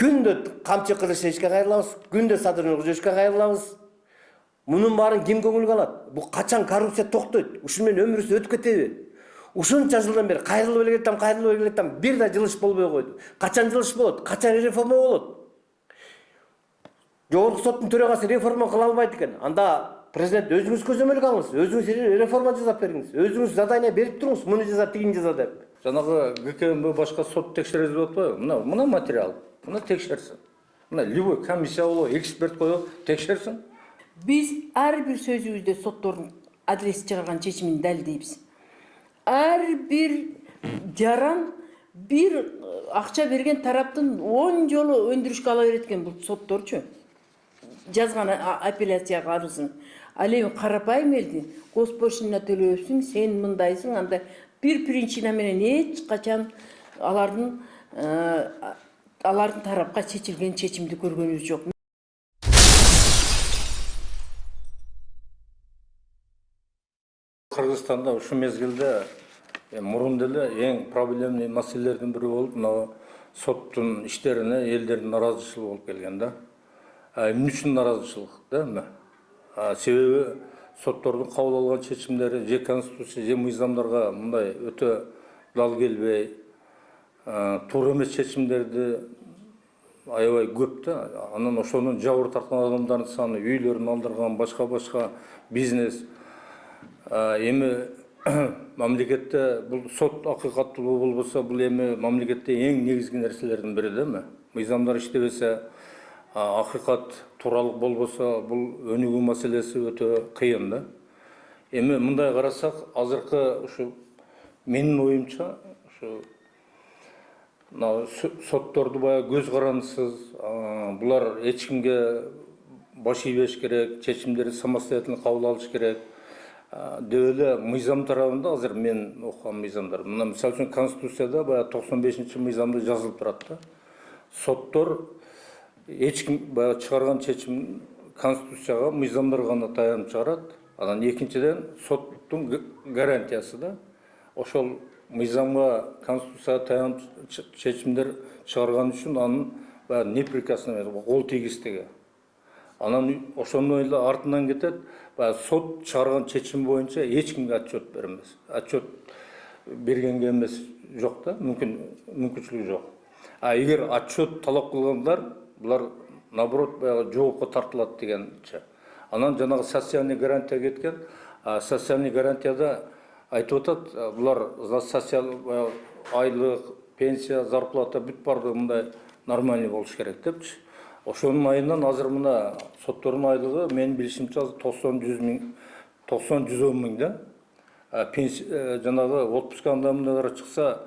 Күндө камчы Кылычевичке кайрылабыз, күндө Садыров Кожоевичке кайрылабыз. Мунун баарын ким көңүлгө алат? Бул качан коррупция токтойт? Ушун менен өмүрүбүз өтүп кетеби? Ушунча жылдан бери кайрылып эле келатам, бир да жылыш болбой койду. Качан жылыш болот? Качан реформа болот? Жогорку соттун төрагасы реформа кыла албайт экен. Анда президент өзүңүз көзөмөлгө алыңыз, өзүңүз реформа жасап бериңиз, өзүңүз задание берип туруңуз, муну жаза, тигини жаза деп. Жанагы ГКМБ башка сот текшерет деп атпайбы? Мына материал. Мына текшерсин. Мына любой комиссия болобу, эксперт коелу, текшерсин. Биз ар бир сөзүбүздө соттордун адилетсиз чыгарган чечимин далилдейбиз. Ар бир жаран бир акча берген тараптын 10 жолу өндүрүшкө ала берет экен бул сотторчу. Жазган апелляция арызын. Ал эми карапайым элди госпошлина төлөбөсүң, сен мындайсың, анда бир причина менен эч качан алардын тарапка чечилген чечимди көргөнүбүз жок. Кыргызстанда ушу мезгилде мурун деле эң проблемный маселелердин бири болуп, мына соттун иштерине элдердин наразычылыгы болуп келген да. Эмне үчүн наразычылык да? Себеби соттордун кабыл алган чечимдери же конституция, же мыйзамдарга мындай өтө дал келбей, туура эмес чечимдерди аябай көп да. Анан ошонун жабыр тарткан адамдардын саны, үйлөрүн алдырган, башка бизнес. Эми мамлекетте бул сот акыйкаттуулугу болбосо, бул эми мамлекетте эң негизги нерселердин бири да эми. Мыйзамдар иштебесе, акыйкат тууралык болбосо, бул өнүгүү маселеси өтө кыйын да. Эми мындай карасак, азыркы ушу менин оюмча, ушу сотторду баягы көз карандысыз, булар эч кимге баш ийбеш керек, чечимдерди самостоятельно кабыл алыш керек деп эле мыйзам тарабында азыр мен окуган мыйзамдар. Мына мисалы үчүн Конституцияда баягы 95-чи мыйзамда жазылып турат да. Соттор эч ким баягы чыгарган чечим Конституцияга, мыйзамдарга гана таянып чыгарат. Анан экинчиден соттун гарантиясы да. Ошол мыйзамга, Конституцияга таянып чечимдер чыгарган үчүн анын баягы неприкосновенный, кол тийгиздиги. Анан ошондон эле артынан кетет, баягы сот чыгарган чечим боюнча эч кимге отчет бермес. Отчет бергенге эмес жок да, мүмкүнчүлүгү жок. Эгер отчет талап кылгандар, булар наоборот баягы жоопко тартылат дегенче. Анан жанагы социальный гарантия кеткен, социальный гарантияда айтып атат, булар социаль айлык, пенсия, зарплата бүт бардыгы мындай нормальный болуш керек депчи. Ошонун айынан азыр мына соттордун айлыгы менин билишимче 90-110 миң да. Жанагы отпуска адамдар чыкса,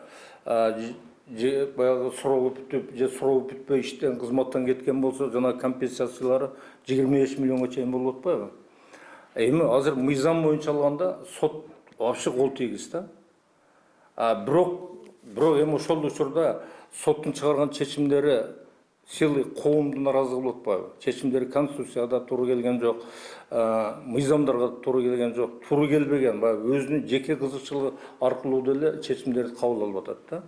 же баягы сроку бүтүп, же сроку бүтпөй иштен, кызматтан кеткен болсо, жанагы компенсациялары 25 миллионго чейин болуп атпайбы? Эми азыр мыйзам боюнча алганда сот вообще кол тийгиз да. Бирок эми ошол учурда соттун чыгарган чечимдери силы коомдун наразылыгы болуп атпайбы? Чечимдери Конституцияда туура келген жок, мыйзамдарга туура келген жок, туура келбеген, баягы өзүнүн жеке кызыкчылыгы аркылуу деле чечимдерди кабыл алып атат да.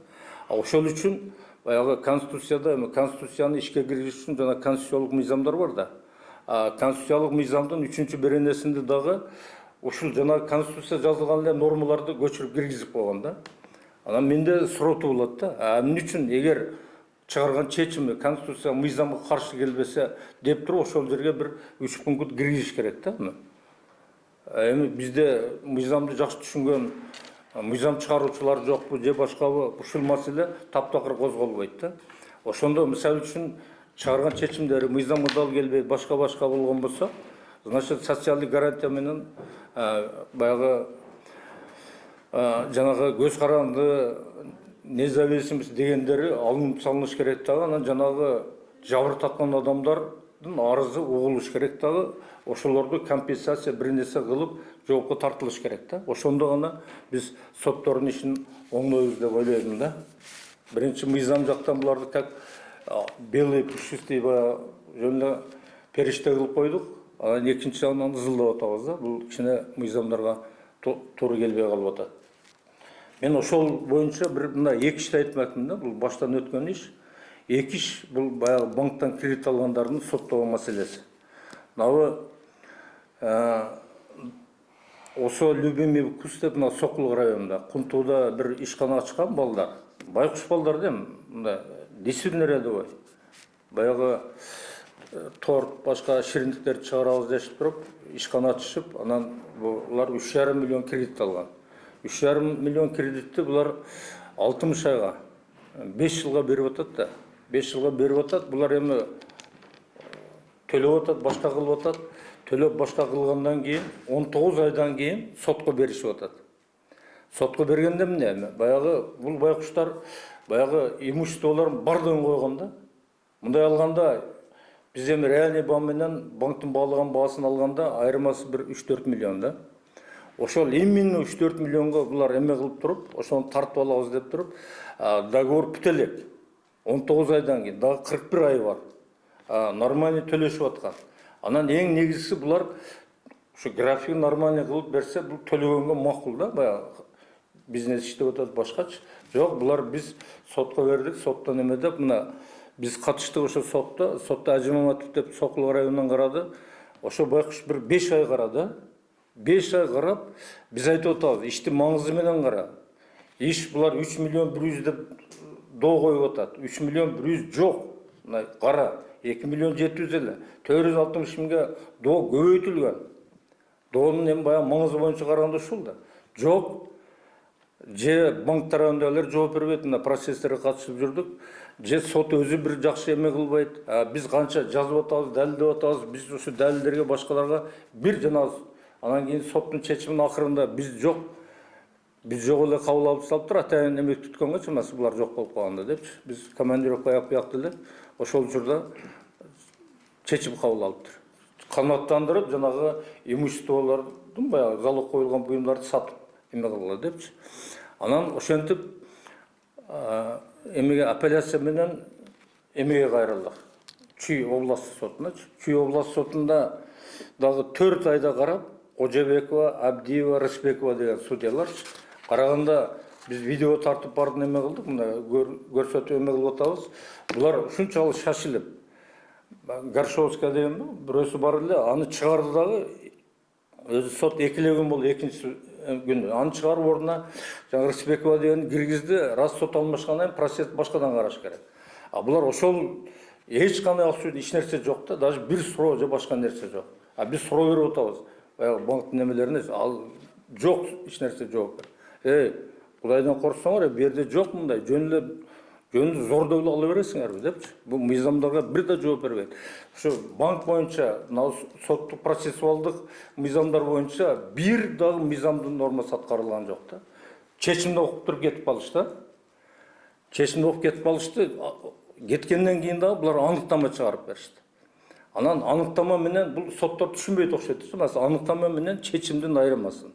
Ошол үчүн баягы Конституцияда, эми Конституцияны ишке киргизиш үчүн жана конституциялык мыйзамдар бар да. Конституциялык мыйзамдын 3-беренесинде дагы ушул жана Конституция жазылган эле нормаларды көчүрүп киргизип койгон да. Анан менде суроо туулат да. Эмне үчүн эгер чыгарган чечими Конституция мыйзамга каршы келбесе деп туруп ошол жерге бир 3 пункт киргизиш керек да. Эми бизде мыйзамды жакшы түшүнгөн мыйзам чыгаруучулар жокпу же башкабы, ушул маселе таптакыр козголбойт да. Ошондо мисалы үчүн чыгарган чечимдери мыйзамга дал келбей башка болгон болсо, значит социалдык гарантия менен баягы жанагы көз каранды, независимость дегендери алынып салыныш керек дагы. Анан жанагы жабыр тарткан адамдардын арызы угулуш керек дагы. Ошолорду компенсация бир нерсе кылып жоопко тартылыш керек да. Ошондо гана биз соттордун ишин оңдойбуз деп ойлойм да. Биринчи мыйзам жактан буларды как белый пушистый жөн эле периште кылып койдук. Анан экинчи жагынан ызылдап атабыз да. Бул кичине мыйзамдарга туура келбей калып атат. Мен ошол боюнча бир мындай эки ишти айтмакмын да. Бул баштан өткөн иш. Эки иш бул баягы банктан кредит алгандардын соттогу маселеси. Мынабы Осо любимый вкус деп мына Сокулук районунда Кунтууда бир ишкана ачкан балдар. Байкуш балдар дейм, мындай действительно рядовой. Баягы торт, башка шириндиктерди чыгарабыз дешип туруп, ишкана ачышып, анан булар 3,5 миллион кредит алган. 3,5 миллион кредитти булар 60 айга 5 жылга берип атат да. 5 жылга берип атат, булар эми төлөп атат, башка кылып атат. Төлөп башка кылгандан кийин 19 айдан кийин сотко беришип атат. Сотко бергенде эмне? Баягы бул байкуштар баягы имуществолорун бардыгын койгон да. Мындай алганда биз эми реальный баа менен банктын баалаган баасын алганда айырмасы бир 3-4 миллион да. Ошол именно 3-4 миллионго булар эме кылып туруп, ошону тартып алабыз деп туруп, договор бүт элек. 19 айдан кийин дагы 41 ай бар. Нормально төлөшүп аткан. Анан эң негизгиси булар ушу графигин нормально кылып берсе, бул төлөгөнгө макул да, баягы бизнес иштеп атат башкачы. Жок, булар биз сотко бердик, соттон эме деп, мына биз катыштык ошо сотто Ажимаматов деп Сокулук районунан карады. Ошо байкуш бир 5 ай карады. 5 ай карап, биз айтып атабыз, иштин маңызы менен кара. Иш булар 3 миллион 100 деп доо коюп атат. 3 миллион 100 жок. Мына кара. 2 миллион 700 эле. 460 миңге доо көбөйтүлгөн. Доонун эми баягы маңызы боюнча караганда ушул да. Жок. Же банк тарабындагылар жооп бербейт, мына процесстерге катышып жүрдүк. Же сот өзү бир жакшы эме кылбайт. Биз канча жазып атабыз, далилдеп атабыз, биз ушу далилдерге башкаларга бир жана анан кийин соттун чечиминин акырында биз жок эле кабыл алып салып тур, атайын эмек түткөнгө чамасы булар жок болуп калганда депчи. Биз командировка аяп буякта эле ошол учурда чечим кабыл алыптыр. Канааттандырып, жанагы имуществолордун баягы залог коюлган буюмдарды сатып эме кылгыла депчи. Анан ошентип эмеге апелляция менен эмеге кайрылдык. Чүй областтык сотуна. Чүй областтык сотунда дагы 4 айда карап, Кожобекова, Абдиева, Рысбекова деген судьялар караганда биз видео тартып бардын эме кылдык, мына көрсөтүп эме кылып атабыз. Булар ушунчалык шашылып, Горшовская деген бирөөсү бар эле, аны чыгарды дагы өзү сот экилеген болду экинчи күнү. Аны чыгарып ордуна жаңы Рысбекова деген киргизди, раз сот алмашкандан кийин процесс башкадан караш керек. Булар ошол эч кандай акча эч нерсе жок да, даже бир суроо же башка нерсе жок. Биз суроо берип атабыз. Баягы банктын немелерине ал жок эч нерсе жооп бер. Кудайдан корксоңор, бу жерде жок мындай, жөнүндө зордо эле ала бересиңерби депчи. Бул мыйзамдарга бир да жооп бербейт. Ошо банк боюнча, соттук процессуалдык мыйзамдар боюнча бир дагы мыйзамдын нормасы аткарылган жок да. Чечимди окуп туруп кетип калышты. Чечимди окуп кетип калышты. Кеткенден кийин дагы булар аныктама чыгарып беришти. Анан аныктама менен бул соттор түшүнбөйт окшойт. Маsalan, аныктама менен чечимдин айырмасын.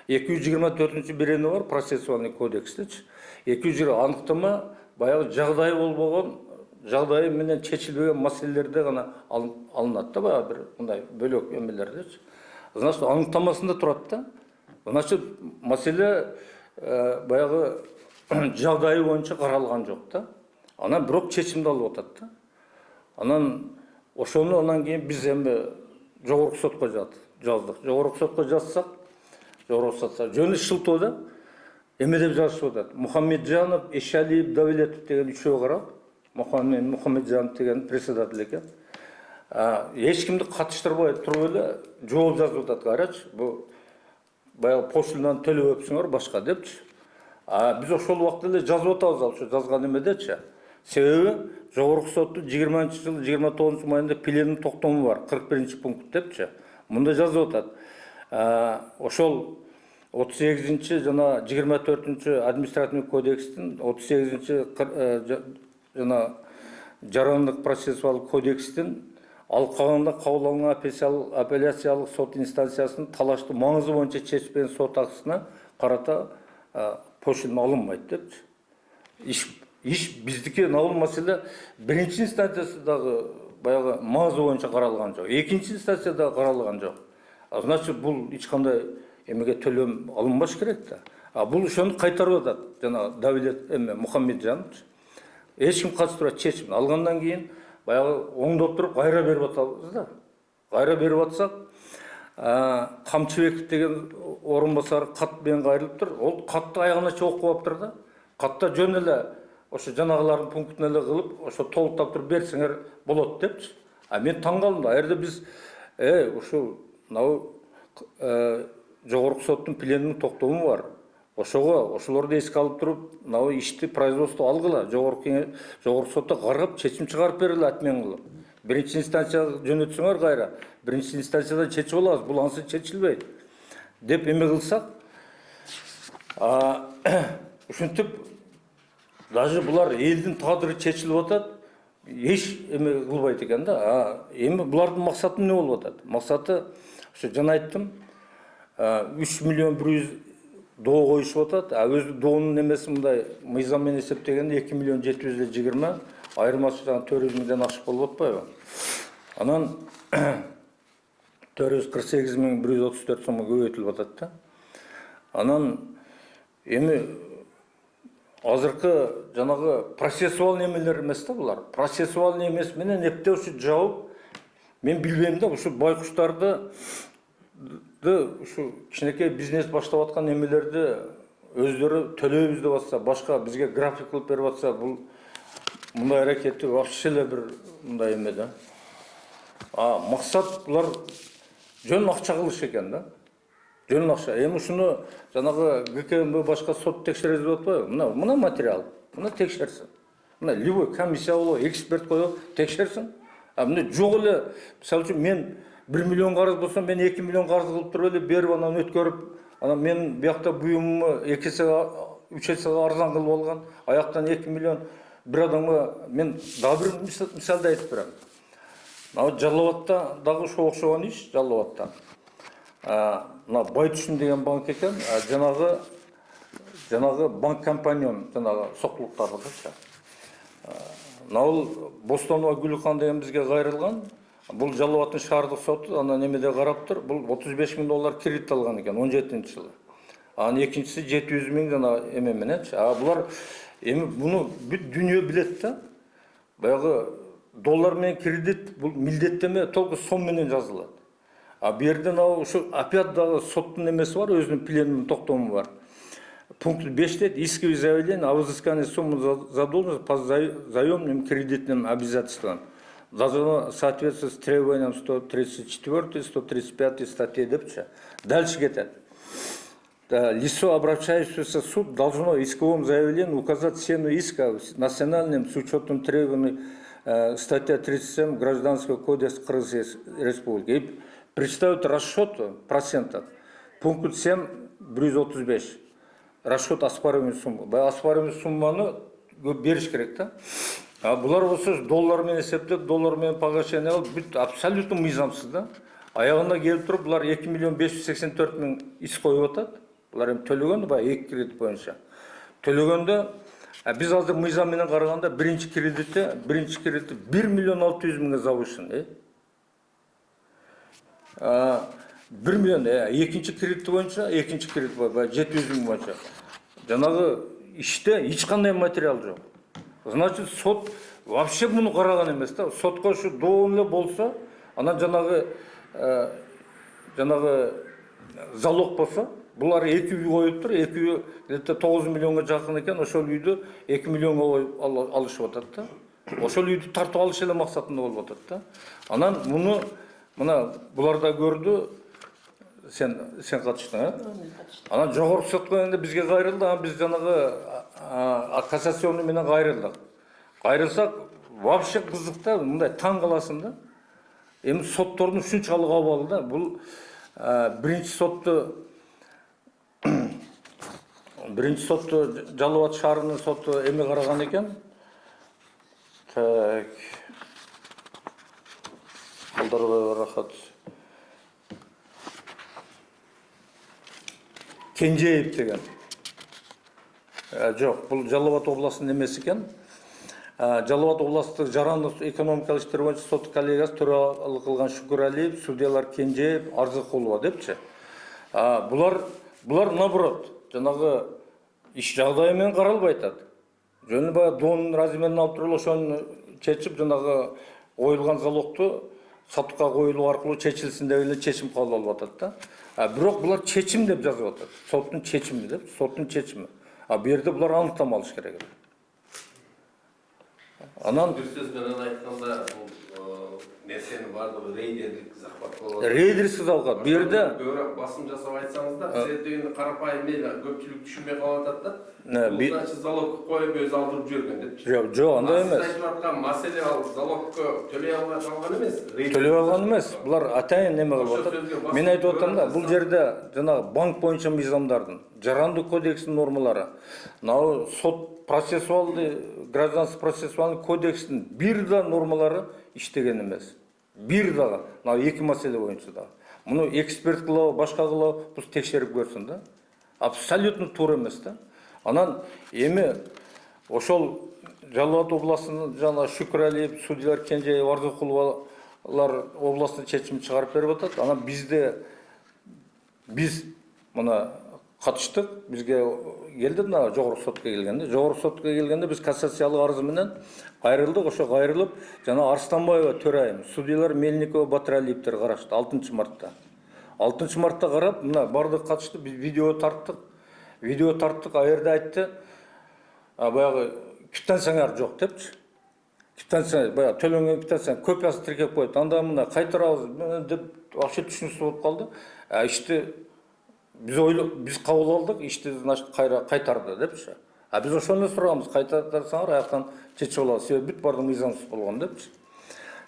224-берени бар процессуальный кодекстечи. 220 аныктама баягы жагдайы болбогон, жагдайы менен чечилбеген маселелерде гана алынат да, баягы бир мындай бөлөк эмелердечи. Значит, аныктамасында турат да. Значит, маселе баягы жагдайы боюнча каралган жок да. Анан бирок чечимди алып атат да. Анан ошону анан кийин биз эми жогорку сотко жаздык. Жогорку сотко жазсак, жөнү шылтоо да. Эме деп жазышып атат. Мухаммеджанов, Ишалиев, Давлетов деген үчөө карап, Мухаммеджанов деген председатель экен. Эч кимди катыштырбай туруп эле жооп жазып атат, карачы. Бу баягы пошлинадан төлөп өпсүңөр башка депчи. Биз ошол убакта эле жазып атабыз, ошо жазган эмедечи. Себеби жогорку соттун 20-жылы 29 майында пленум токтому бар, 41-пункт депчи. Мында жазып атат. Ошол 38-чи жана 24-чү административный кодекстин, 38-чи жана жарандык процессуалдык кодекстин алкагында кабыл алынган апелляциялык сот инстанциясынын талаштуу маңызы боюнча чечпеген сот актысына карата пошлина алынбайт депчи. Иш биздики бул маселе биринчи инстанциясындагы баягы маңызы боюнча каралган жок. Экинчи инстанцияда каралган жок. Значит, бул эч кандай эмеге төлөм алынбаш керек да. Бул ошону кайтарып атат. Жана Давлет Мухаммеджанов эч ким катыштырбайт чечим алгандан кийин баягы оңдоп туруп кайра берип атабыз да. Кайра берип атсак, Камчыбеков деген орун басары кат менен кайрылып тур. Ол катты аягына чейин окуп алыптыр да. Катта жөн эле ошо жанагылардын пунктун эле кылып, ошо толуктап туруп берсеңер болот депчи. Мен таң калдым да. Аерде биз ушул жогорку соттун пленумун токтому бар. Ошого ошолорду эске алып туруп, ишти производство алгыла. Жогорку сотто каргап чечим чыгарып берели атмен кылып. Биринчи инстанцияга жөнөтсөңөр кайра. Биринчи инстанцияда чечип алабыз. Бул ансыз чечилбейт. Деп эме кылсак, ушинтип даже булар элдин тагдыры чечилип атат. Эч эме кылбайт экен да. Эми булардын максаты эмне болуп атат? Максаты ошо жана айттым, 3 миллион 100 доо коюшуп атат. Өзү доонун эмеси мындай мыйзам менен эсептегенде 2 миллион 720, айырмасы жана 400 миңден ашык болуп атпайбы? Анан 448.134 сомго көбөйтүлүп атат да. Анан эми азыркы жанагы процессуал немелер эмес да булар. Процессуал эмес менен эптеп ушу жабып, мен билбейм да, ушу байкуштарды ушу кичинекей бизнес баштап аткан немелерди өздөрү төлөйбүз деп атса, башка бизге график кылып берип атса, бул мындай аракети вообще эле бир мындай эме да. Максат булар жөн акча кылыш экен да. Жөн акча. Эми ушуну жанагы ГКМБ башка сот текшерет деп атпайбы? Мына материал. Мына текшерсин. Мына любой комиссия болобу, эксперт коюп текшерсин. Мына жок эле, мисалы үчүн мен 1 миллион карыз болсо, мен 2 миллион карыз кылып туруп эле берип анан өткөрүп, анан мен биякта буюмуму 2 эсе 3 эсе арзан кылып алган, аяктан 2 миллион бир адамга мен дагы бир мисалды айтып берем. Жалал Абадта дагы ошо окшогон иш, Жалал Абадта. Мына Байтүшүн деген банк экен, жанагы банк компаньон, жанагы соктулуктардыкычы. Бул Бостонова Гүлхан деген бизге кайрылган. Бул Жалал Абадтын шаардык соту анан немеде карап тур. Бул $35.000 кредит алган экен 17-жылы. Анан экинчиси 700 миң жана эме мененчи. Булар эми буну бүт дүйнө билет да. Баягы доллар менен кредит бул милдеттеме толку сом менен жазылат. Бу жерден ушу опять дагы соттун эмеси бар, өзүнүн пленумун токтому бар. Пункт 5 дейт: исковое заявление о взыскании суммы задолженности по заемным кредитным обязательствам должно соответствовать с требованиям 134, 135 статьи депчи. Дальше кетет. Лицо, обращающееся в суд, должно в исковом заявлении указать цену иска национальным с учетом требований статья 37 Гражданского кодекса Кыргызской Республики и представить расчет процентов. Пункт 7, 135. Расчет оспариваемой суммы. Оспариваемой сумманы бериш керек да. Булар болсо доллар менен эсептеп, доллар менен погашение алып, бүт абсолютно мыйзамсыз да. Аягына келип туруп, булар 2 миллион 584 миң ис коюп атат. Булар эми төлөгөн да, баягы 2 кредит боюнча. Төлөгөндө биз азыр мыйзам менен караганда биринчи кредитти 1 миллион 600 миңге завышен. 1 миллион, экинчи кредит боюнча, 700 миң боюнча. Жанагы иште эч кандай материал жок. Значит, сот вообще буну караган эмес да. Сотко ушу доон эле болсо, анан жанагы залог болсо, булар 2 үй коюптур, 2 үй где-то 9 миллионго жакын экен, ошол үйдү 2 миллионго алышып атат да. Ошол үйдү тартып алыш эле максатында болуп атат да. Анан муну мына булар да көрдү. Сен катыштың, Анан жогорку сотко келгенде бизге кайрылды, анан биз жанагы кассационный менен кайрылдык. Кайрылсак вообще кызык да, мындай таң каласың да. Эми соттордун ушунчалык абалы да. Бул биринчи сотту Жалал Абад шаарынын соту эме караган экен. Так. Алдарбай Рахат Кенжеев деген. Жок, бул Жалал Абад областынын эмеси экен. Жалал Абад областтык жарандык экономикалык иштер боюнча сот коллегиясы төралык кылган Шукуралиев, судьялар Кенжеев, Арзыкулова депчи. Булар наоборот, жанагы иш жагдайы менен каралбай атат. жөн баягы донун размерин алып туруп ошону чечип жанагы коюлган залогду сотукка коюлуу аркылуу чечилсин деп эле чечим кабыл алып атат да. Бирок булар чечим деп жазып атат. Соттун чечими деп, соттун чечими. Бу жерде булар аныктама алыш керек. Анан бир сөз менен айтканда бул нерсенин баардыгы рейдерлик захват болуп атат. рейдерский захват. Бу жерде көбүрөөк басым жасап айтсаңыз да, сиз дегенде карапайым эл көпчүлүк түшүнбөй калып атат да. Бул значит залог коюп өзү алдырып жүргөн деп. Жок, андай Сиз эмес. айтып аткан маселе ал залогко төлөй албай калган эмес. Төлөй алган эмес. Булар атайын неме кылып атат. Мен айтып атам да, бул жерде жанагы банк боюнча мыйзамдардын, жарандык кодекстин нормалары, мына сот процессуалдый, гражданский процессуалдый кодекстин бир да нормалары иштеген эмес. Бир дагы, мына эки маселе боюнча да. Муну эксперт кылабы, башка кылабы, бул текшерип көрсүн да. Абсолютно туура эмес да. Анан эми ошол Жалал Абад областынын жана Шүкүралиев, судьялар Кенжеев, Арзыкуловалар областын чечимин чыгарып берип атат. Анан биз мына катыштык, бизге келди мына жогорку сотко келгенде. Жогорку сотко келгенде биз кассациялык арыз менен кайрылдык. Ошо кайрылып, жана Арстанбаева төрайым, судьялар Мельникова, Батыралиевтер карашты 6 мартта. 6 мартта карап, мына бардык катышты, биз видео тарттык. Видео тарттык, а жерде айтты, баягы квитанцияңар жок депчи. Квитанция, баягы төлөнгөн квитанция копиясын тиркеп коет. Анда мына кайтарабыз деп вообще түшүнүксүз болуп калды. Ишти биз кабыл алдык, ишти значит кайтарды депчи. Биз ошону сураганбыз, кайтарсаңар аяктан чечип алабыз. Себеби бүт бардык мыйзамсыз болгон депчи.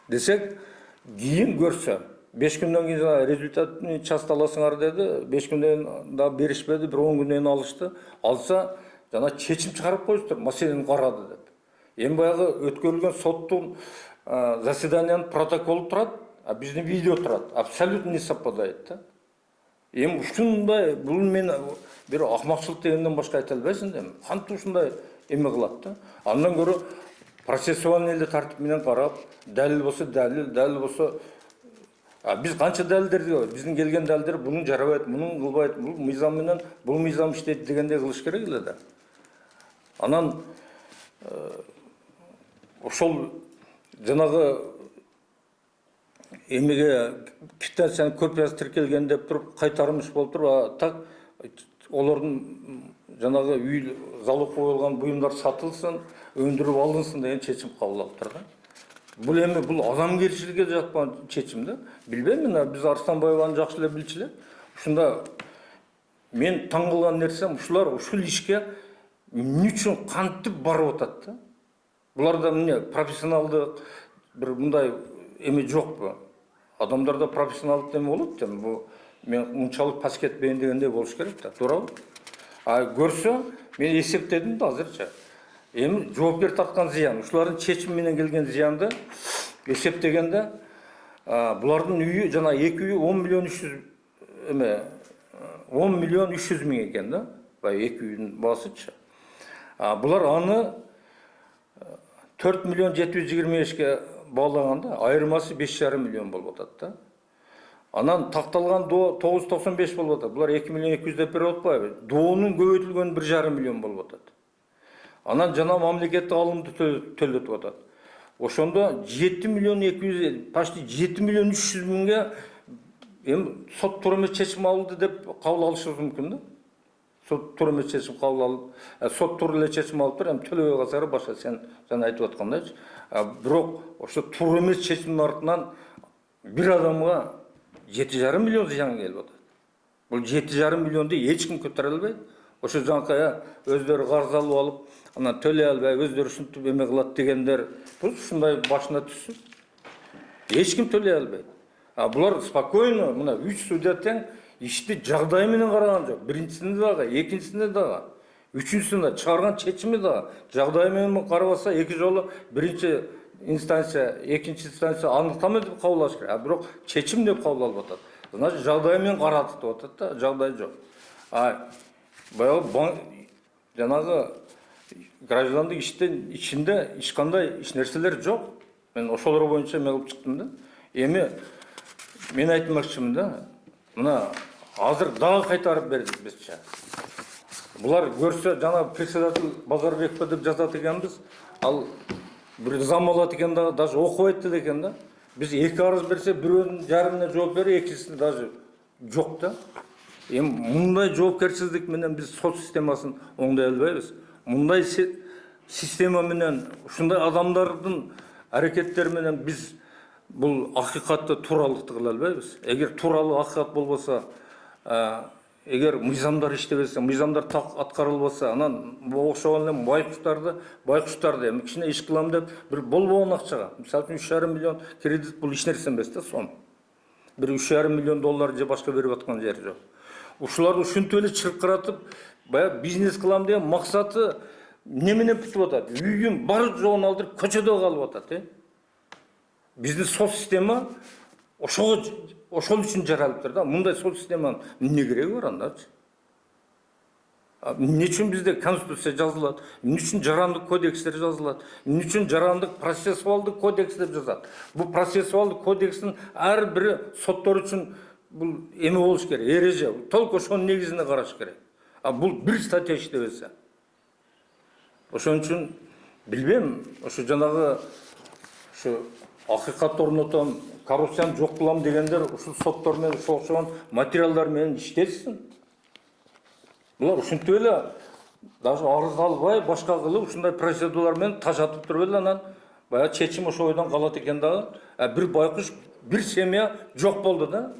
Десек, кийин көрсө 5 күндөн кийин результатын часто аласыңар деди. 5 күндөн да беришпеди, бир 10 күндөн алышты. Алса, жана чечим чыгарып коюштур, маселени карады деп. Эми баягы өткөрүлгөн соттун заседаниянын протоколу турат, биздин видео турат. Абсолютно не совпадает да. Эми ушундай, бул мен бир акмакчылык дегенден башка айта албайсың да. Кантип ушундай эме кылат да. Андан көрө процессуальный эле тартип менен карап, далил болсо далил болсо биз канча далилдерди, биздин келген далилдер бунун жарабайт, мунун кылбайт, бул мыйзам менен бул мыйзам иштейт дегендей кылыш керек эле да. Анан ошол жанагы эмеге квитанциянын копиясы тиркелген деп туруп кайтарылмыш болуп туруп, так олордун жанагы үй залог коюлган буюмдар сатылсын, өндүрүп алынсын деген чечим кабыл алып турган. Бул эми бул адамгерчиликке жаткан чечим да. Билбейм мен, биз Арстанбаеваны жакшы эле билчү элек. Ушунда мен таң калган нерсем, ушулар ушул ишке эмне үчүн кантип барып атат да. Буларда эмне профессионалдык бир мындай эме жокпу? Адамдарда профессионалдык эме болот да. Бу мен мынчалык пас кетпейин дегендей болуш керек да, туурабы? Көрсө, мен эсептедим да азырча. Эми жоопкер тарткан зыян, ушулардын чечими менен келген зыянды эсептегенде, булардын үйү жана эки үйү 10 миллион 300 эме 10 миллион 300 миң экен да. Бай эки үйдүн баасычы. Булар аны 4 миллион 725ке баалаганда, айырмасы 5,5 миллион болуп атат да. Анан такталган доо 995 болуп атат. Булар 2 миллион 200 деп берип атпайбы? Доонун көбөйтүлгөнү 1,5 миллион болуп атат. Анан жана мамлекеттик алымды төлөтүп атат. Ошондо 7 миллион 200, почти 7 миллион 300 миңге эми сот тура эмес чечим алды деп кабыл алышыбыз мүмкүн да. Сот тура эмес чечим кабыл алып, сот тура эле чечим алып тур, эми төлөбөй калсалар башка сен жана айтып аткандайчы. Бирок ошо тура эмес чечимдин артынан бир адамга 7,5 миллион зыян келип атат. Бул 7,5 миллионду эч ким көтөрө албайт. Ошо жанкая өздөрү карыз алып алып, анан төлөй албай, өздөрү ушинтип эме кылат дегендер, бул ушундай башына түшсүн. Эч ким төлөй албайт. Булар спокойно, мына 3 судья тең ишти жагдайы менен караган жок. Биринчисинде дагы, экинчисинде дагы, үчүнчүсүндө чыгарган чечими дагы жагдайы менен карабаса, эки жолу биринчи инстанция, экинчи инстанция аныктама деп кабыл алыш керек. Бирок чечим деп кабыл алып атат. Значит, жагдайы менен карады деп атат да, жагдай жок. Баягы жанагы граждандык иштин ичинде эч кандай иш нерселер жок. Мен ошолор боюнча эме кылып чыктым да. Эми мен айтмакчымын да, мына азыр дагы кайтарып бердик бизче. Бұлар көрсе, жана председатель Базарбеков деп жазат екенбіз, ал бір зам алат екен да, даже оқып айтты екен да. Біз 2 арыз берсе, біреуінің жарымына жауап бере, екіншісіне даже жоқ да. Мұндай жауапкершілік менен біз сот системасын оңдай албайбыз. Мұндай система менен, ушундай адамдардың әрекеттері менен біз бұл ақиқатты туралықты қыла албайбыз. Егер туралы ақиқат болбаса, егер мыйзамдар иштебесе, мыйзамдар так аткарылбаса, анан окшогон байкуштарды кичине иш кылам деп бир болбогон акчага, мисалы үчүн 3,5 миллион кредит бул эч нерсе эмес да, сом. Бир 3,5 миллион доллар же башка берип аткан жери жок. Ушуларды ушинтип эле чыркыратып, баягы бизнес кылам деген максаты неменен бүтүп атат? Үйүн бар жоон алдырып көчөдө калып атат, Биздин сот система ошол үчүн жаралыптыр да. Мындай сот системанын эмне кереги бар андачы? Эмне үчүн бизде конституция жазылат? Эмне үчүн жарандык кодекстер жазылат? Эмне үчүн жарандык процессуалдык кодекс деп жазат? Бул процессуалдык кодекстин ар бири соттор үчүн бул эме болуш керек, эреже. Толук ошонун негизинде караш керек. Бул бир статья иштебесе. Ошон үчүн билбейм, ошо жанагы акыйкатты орнотом, коррупцияны жок кылам дегендер ушул соттор менен окшогон материалдар менен иштесин. Булар ушинтип эле даже арыз албай, башка кылып ушундай процедуралар менен тажатып туруп эле анан баягы чечим ошо ойдон калат экен дагы. Бир байкуш, бир семья жок болду да.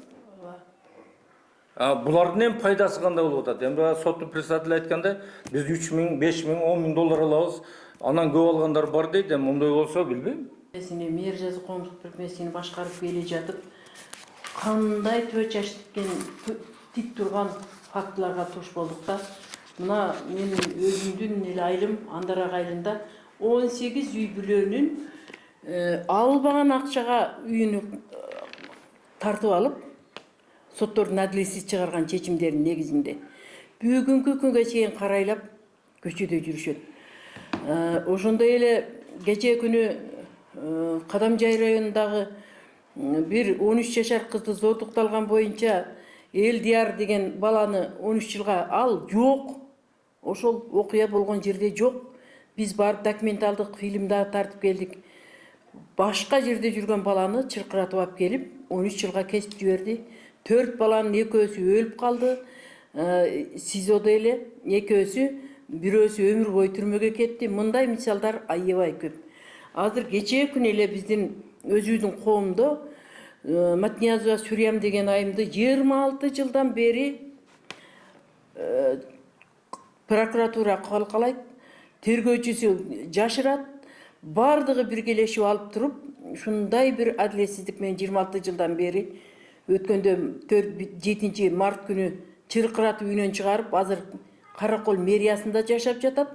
Булардын эми пайдасы кандай болуп атат? Эми соттун председатели айткандай, биз 3 миң, 5 миң, 10 миң доллар алабыз. Анан көп алгандар бар дейт. Эми мындай болсо билбейм. Мэр жазы коомдук бөлмөсүн башкарып келе жатып, кандай төч аштыккен тик турган фактыларга туш болдук да. Мына менин өзүмдүн эле айылым Андарак айылында 18 үй бүлөнүн албаган акчага үйүнү тартып алып, соттордун адилетсиз чыгарган чечимдеринин негизинде бүгүнкү күнгө чейин карайлап көчөдө жүрүшөт. Ошондой эле кечээ күнү Кадамжай районундагы бир 13 жашар кызды зордукталган боюнча Элдияр деген баланы 13 жылга ал жок. Ошол окуя болгон жерде жок. Биз барып документалдык фильмда тартып келдик. Башка жерде жүргөн баланы чыркыратып алып келип 13 жылга кесип жиберди. 4 баланын экөөсү өлүп калды. СИЗОдо эле экөөсү, бирөөсү өмүр бою түрмөгө кетти. Мындай мисалдар аябай көп. Азыр кечээ күнү эле биздин өзүбүздүн коомдо Матниязова Сүрям деген айымды 26 жылдан бери прокуратура калкалайт, тергөөчүсү жашырат, бардыгы биргелешип алып туруп, ушундай бир адилетсиздик менен 26 жылдан бери өткөндө 7 март күнү чыркыратып үйүнөн чыгарып, азыр Каракол мэриясында жашап жатат.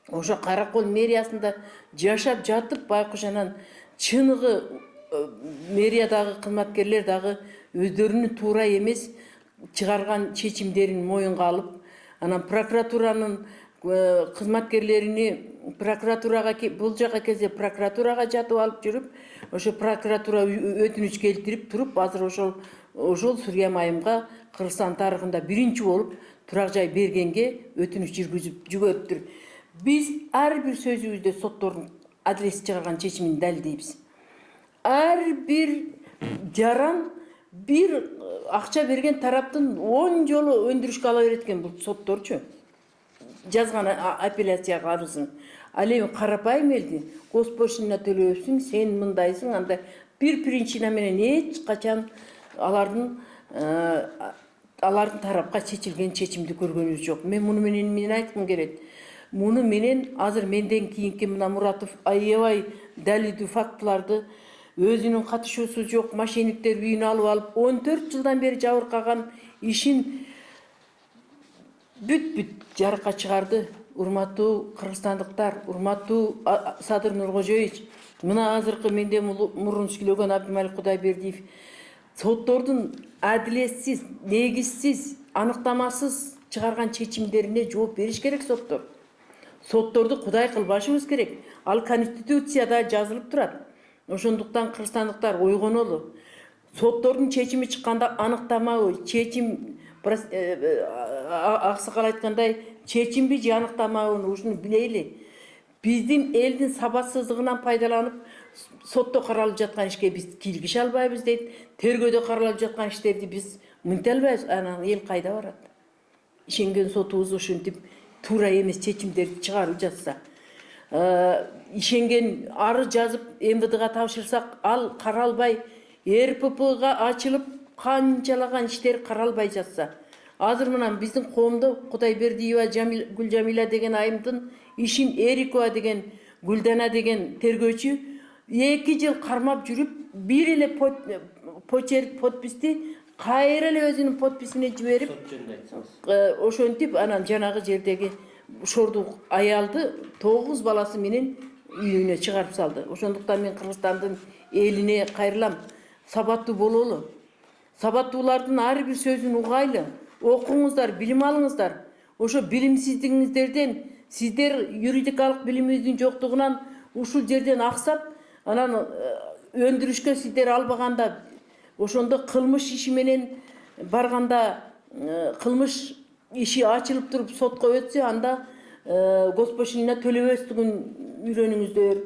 Ошо Каракол мэриясында жашап жатып, байкуш анан чыныгы мэриядагы кызматкерлер дагы өздөрүнүн туура эмес чыгарган чечимдерин моюнга алып, анан прокуратуранын кызматкерлерини прокуратурага бул жака кезде прокуратурага жатып алып жүрүп, ошо прокуратура өтүнүч келтирип туруп, азыр ошол Сүрям айымга Кыргызстан тарыхында биринчи болуп турак жай бергенге өтүнүч жүргүзүп жүгөттүр. Биз ар бир сөзүбүздө соттордун адилетсиз чыгарган чечимин далилдейбиз. Ар бир жаран бир акча берген тараптын 10 жолу өндүрүшкө ала берет экен бул сотторчу. Жазган апелляция арызын. Ал эми карапайым элди госпошлина төлөбөсүң, сен мындайсың, анда бир причина менен эч качан алардын тарапка чечилген чечимди көргөнүбүз жок. Мен муну менен эмне айткым келет? Муну менен азыр менден кийинки мына Муратов аябай далилдүү фактыларды өзүнүн катышуусу жок мошенниктер үйүнө алып 14 жылдан бери жабыркаган ишин бүт жарыкка чыгарды. Урматтуу кыргызстандыктар, урматтуу Садыр Нуркожоевич, мына азыркы менде мурун сүйлөгөн Абдымалик Кудайбердиев соттордун адилетсиз, негизсиз, аныктамасыз чыгарган чечимдерине жооп бериш керек соттор. Сотторду кудай кылбашыбыз керек. Ал конституцияда жазылып турат. Ошондуктан кыргызстандыктар ойгонолу. Соттордун чечими чыкканда аныктамабы, чечим аксакал айткандай чечимби же аныктамабы ушуну билели. Биздин элдин сабатсыздыгынан пайдаланып сотто каралып жаткан ишке биз киргише албайбыз дейт. Тергөөдө каралып жаткан иштерди биз мынта албайбыз. Анан эл кайда барат? Ишенген сотубуз ушинтип туура эмес чечимдерди чыгарып жатса, ишенген арыз жазып МВДга тапшырсак, ал каралбай, РППга ачылып канчалаган иштер каралбай жатса, азыр мына биздин коомдо Кудайбердиева Гүлжамила деген айымдын ишин Эрикова деген Гүлдана деген тергөөчү 2 жыл кармап жүрүп, бир эле подписти кайра эле өзүнүн подписине жиберип, ошентип анан жанагы жердеги шордук аялды 9 баласы менен үйүнө чыгарып салды. Ошондуктан мен Кыргызстандын элине кайрылам. Сабаттуу бололу. Сабаттуулардын ар бир сөзүн угайлы. Окуңуздар, билим алыңыздар. Ошо билимсиздигиңиздерден, сиздер юридикалык билимиңиздин жоктугунан ушул жерден аксап, анан өндүрүшкө сиздер албаганда, ошондо кылмыш иши менен барганда, кылмыш иши ачылып туруп сотко өтсө, анда госпошлина төлөбөстүгүн үйрөнүңүздөр.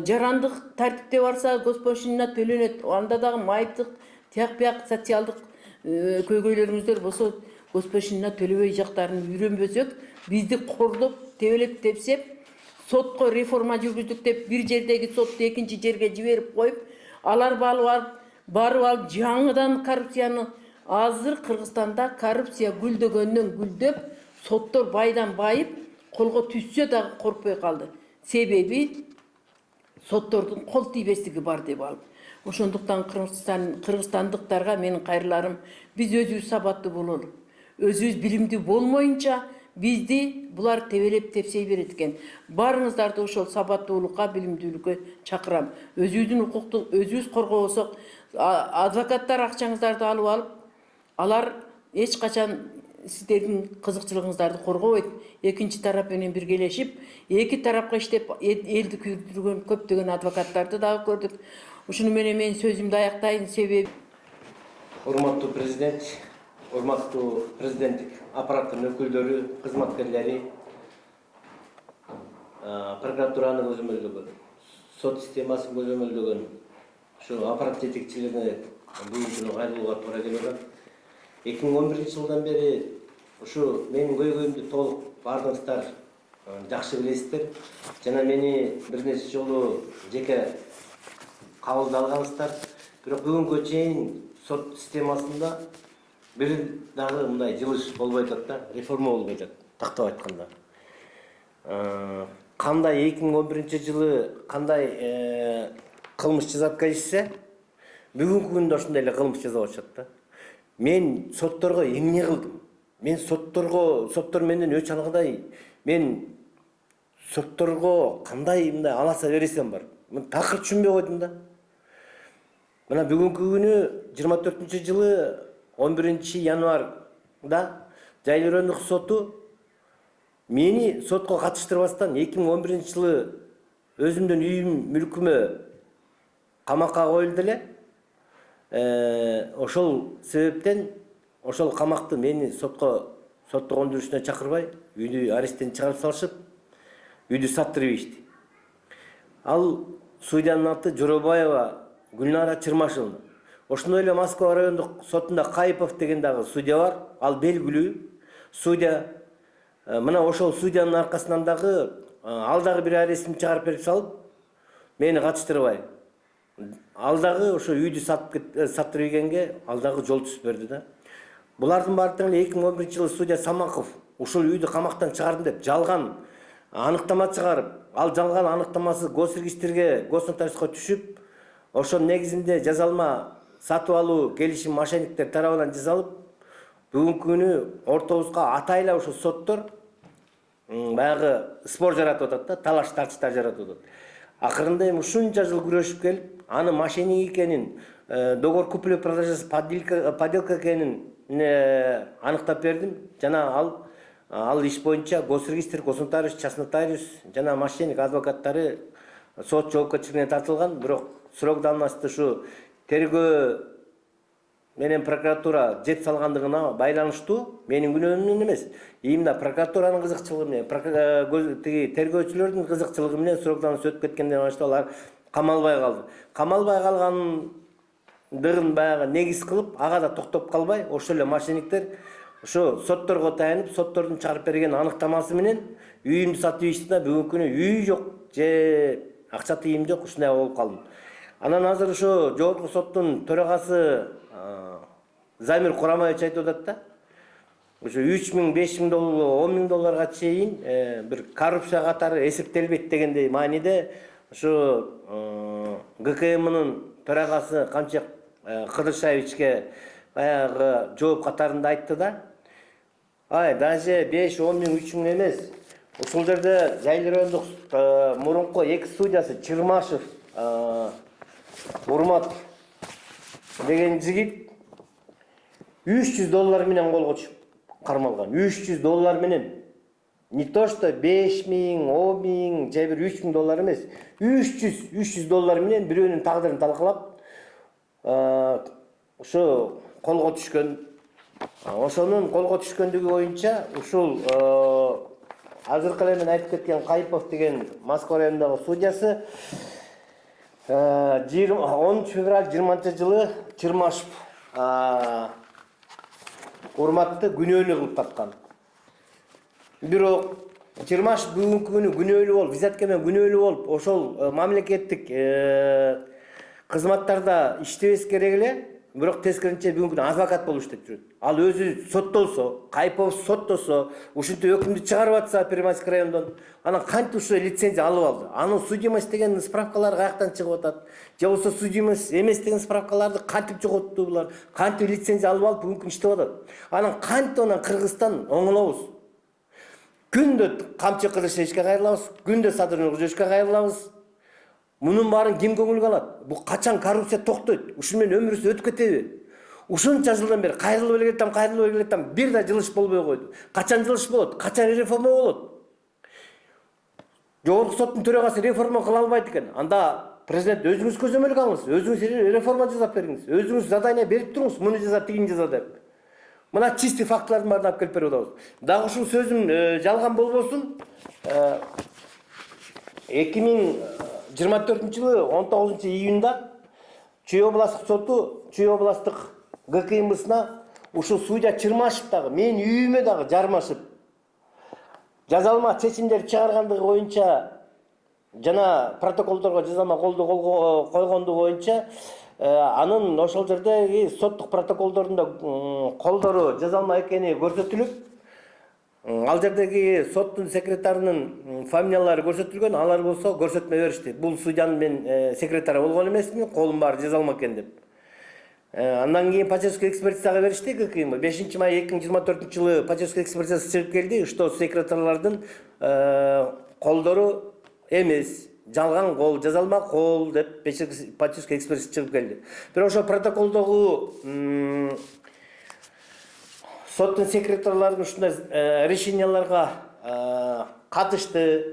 Жарандык тартипте барса госпошлина төлөнөт. Анда дагы майыптык, тияк-бияк социалдык көйгөйлөрүңүздөр болсо госпошлина төлөбөй жактарын үйрөнбөсөк, бизди кордоп, тебелеп тепсеп, сотко реформа жүргүздүк деп бир жердеги сотты экинчи жерге жиберип коюп, алар барып алып жаңыдан коррупцияны. Азыр Кыргызстанда коррупция гүлдөгөндөн гүлдөп, соттор байдан байып, колго түшсө дагы коркпой калды. Себеби соттордун кол тийбестиги бар деп алып. Ошондуктан кыргызстандыктарга менин кайрыларым, биз өзүбүз сабаттуу бололу. Өзүбүз билимдүү болмоюнча бизди булар тебелеп тепсей берет экен. Барыңыздарды ошол сабаттуулукка, билимдүүлүккө чакырам. Өзүбүздүн укукту өзүбүз коргобосок, адвокаттар акчаңыздарды алып, алар эч качан сиздердин кызыкчылыгыңыздарды коргобойт. Экинчи тарап менен биргелешип, эки тарапка иштеп элди күйдүргөн көптөгөн адвокаттарды дагы көрдүк. Ушуну менен мен сөзүмдү аяктайын. Себеби Урматтуу президент, урматтуу президенттик аппараттын өкүлдөрү, кызматкерлери, прокуратураны көзөмөлдөгөн, сот системасын көзөмөлдөгөн ушу аппарат жетекчилигине бүгүн күнү кайрылууга туура келип атат. 2011 жылдан бери ушу менин көйгөйүмдү толук бардыңыздар жакшы билесиздер. Жана мени бир нече жолу жеке кабылдалгансыздар. Бирок бүгүнкү чейин сот системасында бир дагы мындай жылыш болбой атат да, реформа болбой атат, тактап айтканда. Кандай 2011 жылы кандай кылмыш жазапка ишсе, бүгүнкү күндө ошондой эле кылмыш жазап атышат да. Мен сотторго эмне кылдым? Мен соттор менден өч алгандай, мен сотторго кандай мындай аласа бересем бар. Мен такыр түшүнбөй койдум да. Мына бүгүнкү күнү 24-жылы 11-январда Жайлы соту мени сотко катыштырбастан 2011-жылы өзүмдүн үйүм мүлкүмө камакка коюлду эле. Ошол себептен ошол камакты мени соттук өндүрүшүнө чакырбай, үйдү аресттен чыгарып салышып, үйдү саттырып ийишти. Ал судьянын аты Жоробаева Гүлнара Чырмашевна. Ошондой эле Москва райондук сотунда Кайпов деген дагы судья бар. Ал белгилүү судья. Мына ошол судьянын аркасынан дагы ал дагы бир арестин чыгарып берип салып, мени катыштырбай. Ал дагы ошо үйдү саттырып ийгенге ал дагы жол түзүп берди да. Булардын баардыгы 2011-жылы судья Самаков ушул үйдү камактан чыгардым деп жалган аныктама чыгарып, ал жалган аныктамасы госрегистрге, госнотариуска түшүп, ошонун негизинде жазалма сатып алуу келишим мошенниктер тарабынан жасалып, бүгүнкү күнү ортобузга атайла ошо соттор баягы спор жаратып атат да, талаш тартыштар жаратып атат. Акырында эми ушунча жыл күрөшүп келип, аны мошенник экенин, договор купли-продажасы подделка экенин аныктап бердим. Жана ал иш боюнча госрегистр, госнотариус, частнотариус жана мошенник адвокаттары сот жоопкерчилигине тартылган. Бирок срок давности ушу тергөө менен прокуратура жеп салгандыгына байланыштуу менин күнөөм эмес. Именно прокуратуранын кызыкчылыгы менен, тиги тергөөчүлөрдүн кызыкчылыгы менен сроктан өтүп кеткенден баштап алар камалбай калды. Камалбай калгандыгын баягы негиз кылып, ага да токтоп калбай, ошол эле мошенниктер ошо сотторго таянып, соттордун чыгарып берген аныктамасы менен үйүмдү сатып ийишти да, бүгүнкү күнү үй жок же акча тыйым жок, ушундай болуп калдым. Анан азыр ошо жогорку соттун төрагасы Замир Курамович айтып атат да, ошо 3 миң, 5 миң доллар, 10 миң долларга чейин бир коррупция катары эсептелбейт дегендей мааниде ошо ГКМнын төрагасы Камчек Кыдыршаевичке баягы жооп катарында айтты да. Даже 5-10 миң, 3 миң эмес. Ушул жерде Жайлы мурунку 2 судьясы Чырмашев, Урмат деген жигит 300 доллар менен колго түшүп кармалган. 300 доллар менен. Не то что 5 миң, 10 миң, же бир 3 миң доллар эмес. 300 доллар менен бирөөнүн тагдырын талкалап, ошо колго түшкөн. Ошонун колго түшкөндүгү боюнча ушул азыркы эле мен айтып кеткен Кайыпов деген Москва районундагы судьясы 10 февраль 20-жылы Чырмашев Урматты күнөөлүү кылып тапкан. Бирок Чырмашев бүгүнкү күнү күнөөлүү болуп, взятка менен күнөөлүү болуп, ошол мамлекеттик кызматтарда иштебес керек эле, бирок тескерисинче бүгүнкү күнү адвокат болуп иштеп жүрөт. Ал өзү соттолсо, Кайпов соттосо, ушинтип өкүмдү чыгарып атса Первомайский райондон, анан кантип ушул лицензия алып алды? Анын судимость деген справкалар каяктан чыгып атат? Же болбосо судимость эмес деген справкаларды кантип жоготту булар? Кантип лицензия алып алып бүгүнкү күнү иштеп атат? Анан кантип анан Кыргызстан оңолобуз? Күндө Камчы Кыдыршевичке кайрылабыз, күндө Садыр Нуркожоевичке кайрылабыз. Мунун баарын ким көңүлгө алат? Бул качан коррупция токтойт? Ушун менен өмүрүбүз өтүп кетеби? Ушунча жылдан бери кайрылып эле келатам, бир да жылыш болбой койду. Качан жылыш болот? Качан реформа болот? Жогорку соттун төрагасы реформа кыла албайт экен. Анда президент өзүңүз көзөмөлгө алыңыз, өзүңүз реформа жасап бериңиз, өзүңүз задание берип туруңуз, муну жаза, тигини жаза деп. Мына чистый фактылардын баарын алып келип берип атабыз. Дагы ушул сөзүм жалган болбосун. 2024-жылы 19-июнда Чүй областтык соту, Чүй областтык ГКМсына ушул судья Чырмашев дагы менин үйүмө дагы жармашып жазалма чечимдер чыгаргандыгы боюнча жана протоколдорго жазалма койгондугу боюнча анын ошол жердеги соттук протоколдорунда колдору жазалма экени көрсөтүлүп, ал жердеги соттун секретарынын фамилиялары көрсөтүлгөн, алар болсо көрсөтмө беришти. Бул судьянын мен секретары болгон эмесмин, колум баары жазалма экен деп. Андан кийин Пачевский экспертизага беришти ГКМ. 5-май 2024-жылы Пачевский экспертизасы чыгып келди, что секретарлардын колдору эмес, жалган кол, жазалма кол деп Пачевский экспертиза чыгып келди. Бирок ошо протоколдогу соттун секретарлары ушундай решенияларга катышты,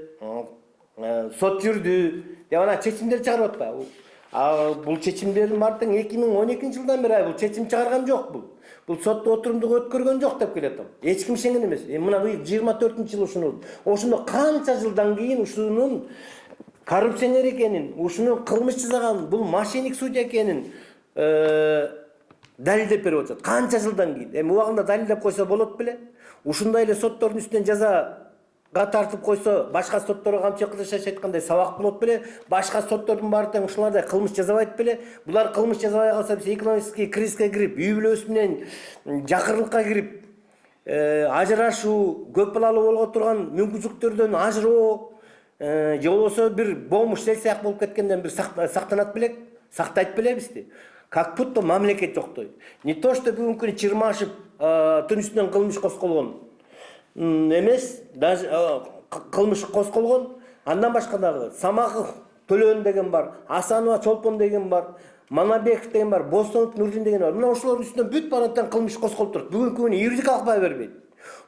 сот жүрдү деп анан чечимдер чыгарып атпайбы? Бул чечимдердин баардыгын 2012-жылдан бери бул чечим чыгарган жок бул. Бул сотто отурумдук өткөргөн жок деп келатам. Эч ким ишенген эмес. Мына быйыл 24-жылы ушуну канча жылдан кийин ушунун коррупционер экенин, ушунун кылмыш жасаган бул мошенник судья экенин далилдеп берип атат. Канча жылдан кийин. Убагында далилдеп койсо болот беле? Ушундай эле соттордун үстүнөн жазага тартып койсо, башка сотторго Камчы Кыдыршевич айткандай сабак болот беле? Башка соттордун баары тең ушулардай кылмыш жазабайт беле? Булар кылмыш жазабай калса биз экономический кризиске кирип, үй бүлөсү менен жакырлыкка кирип, ажырашуу, көп балалуу болго турган мүмкүнчүлүктөрдөн ажыроо, же болбосо бир бомуш сыяк болуп кеткенден бир сактанат белек, сактайт белебизди? Как будто мамлекет жоктой. Не то что бүгүнкү күнү Чырмашевдин үстүнөн кылмыш козголгон эмес, даже кылмыш козголгон. Андан башка дагы Самаков Төлөн деген бар, Асанова Чолпон деген бар, Манабеков деген бар, Бостонов Нурдин деген бар. Мына ошолордун үстүнөн бүт бараттан кылмыш козголуп турат. Бүгүнкү күнү юридикалык баа бербейт.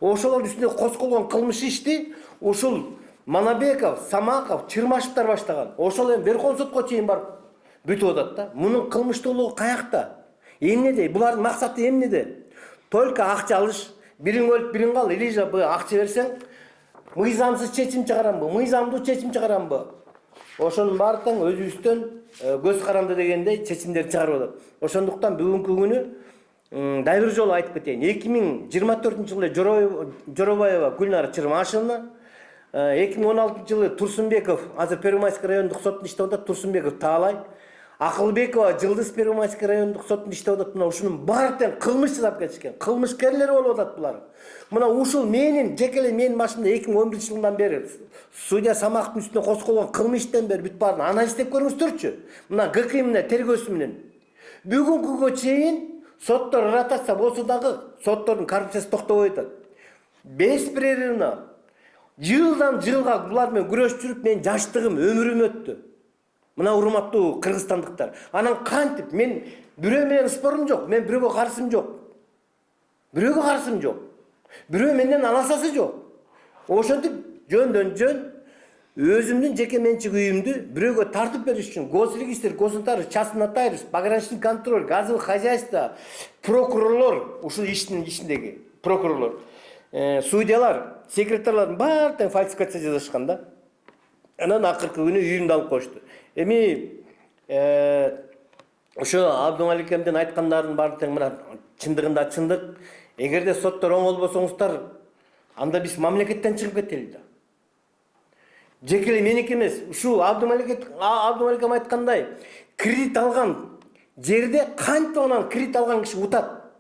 Ошолордун үстүнө козголгон кылмыш ишти ушул Манабеков, Самаков, Чырмашевдер баштаган. Ошол эми Верховный сотко чейин барып бүтүп атат да. Мунун кылмыштуулугу каякта? Эмнеде? Булардын максаты эмнеде? Только акча алыш. Бириң өлүп, бириң кал. Или же акча берсең, мыйзамсыз чечим чыгарамбы? Мыйзамдуу чечим чыгарамбы? Ошонун баары тең өзүбүздөн көз каранды дегендей чечимдерди чыгарып атат. Ошондуктан бүгүнкү күнү дагы бир жолу айтып кетейин. 2024-жылы Жоробаева Гүлнара Чырмашевна, 2016-жылы Турсунбеков, азыр Первомайский райондук соттун иштеп атат, Турсунбеков Таалай, Акылбекова Жылдыз Первомайский райондук соттун иштеп атат. Мына ушунун баары тең кылмыш жасап кетишкен. Кылмышкерлер болуп атат булар. Мына ушул менин жекелей менин башымда 2011-жылдан бери судья Самаховдун үстүнө козголгон кылмыштан бери бүт баарын анализ деп көрүңүздөрчү. Мына ГК менен тергөөсү менен. Бүгүнкүгө чейин соттор ротация болсо дагы соттордун коррупциясы токтобой атат. Беспрерывно жылдан жылга булар менен күрөшүп жүрүп менин жаштыгым, өмүрүм өттү. Мына урматтуу кыргызстандыктар. Анан кантип мен бирөө менен спорум жок, мен бирөөгө каршым жок. Бирөөгө каршым жок. Бирөө менден аласасы жок. Ошентип жөндөн жөн өзүмдүн жеке менчик үйүмдү бирөөгө тартып бериш үчүн госрегистр, госнотариус, частный нотариус, пограничный контроль, газовый хозяйство, прокурорлор, ушул иштин ичиндеги прокурорлор, судьялар, секретарлардын баары тең фальсификация жасашкан да. Анан акыркы күнү үйүмдү алып коюшту. Эми ошо Абдумаликемдин айткандардын баары тең мына чындыгында чындык. Эгерде соттор оң болбосоңуздар, анда биз мамлекеттен чыгып кетели да. Жекелей меники эмес, ушул Абдумаликем айткандай, кредит алган жерде кантип анан кредит алган киши утат.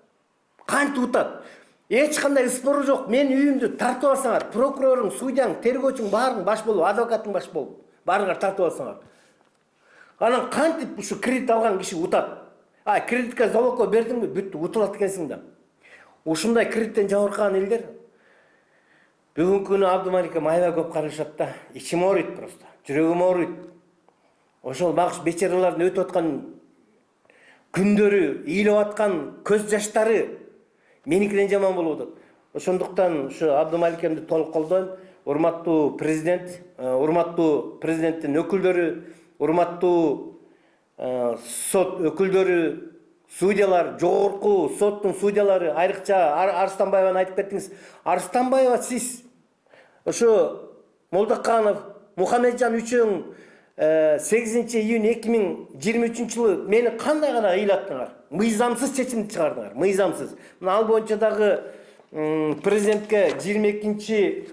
Кантип утат? Эч кандай спору жок. Мен үйүмдү тартып алсаңар, прокуроруң, судьяң, тергөөчүң баарың баш болуп, адвокатың баш болуп, баарыңар тартып алсаңар. Анан кантип ушу кредит алган киши утат? Кредитке залогко бердиңби? Бүттү, утулат экенсиң да. Ушундай кредиттен жабыркаган элдер бүгүнкү күнү Абдумаликем аябай көп каралышат да. Ичим ооруйт просто, жүрөгүм ооруйт. Ошол багыш бечаралардын өтүп аткан күндөрү, ыйлап аткан көз жаштары меникиден жаман болуп атат. Ошондуктан ушу Абдумаликемди толук колдойм. Урматтуу президент, урматтуу президенттин өкүлдөрү, урматтуу сот өкүлдөрү, судьялар, жогорку соттун судьялары, айрыкча Арыстанбаеваны айтып кеттиңиз. Арыстанбаева, сиз ошо Молдоканов, Мухамеджан үчөөң 8 июнь 2023-жылы мени кандай гана ыйлаттыңар? Мыйзамсыз чечимди чыгардыңар, мыйзамсыз. Мына ал боюнча дагы президентке 22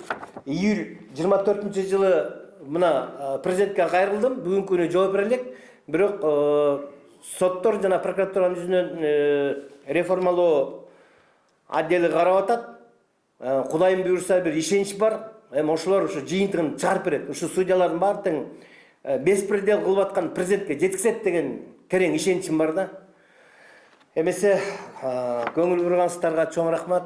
июль 24-жылы мына президентке кайрылдым. Бүгүнкү күнү жооп бере элек. Бирок соттор жана прокуратуранын жүзүнөн реформалоо отдели карап атат. Кудайым буйрса бир ишенич бар. Эми ошолор ушу жыйынтыгын чыгарып берет. Ушу судьялардын баары тең беспредел кылып аткан президентке жеткизет деген терең ишеничим бар да. Эмесе көңүл бургансыздарга чоң рахмат.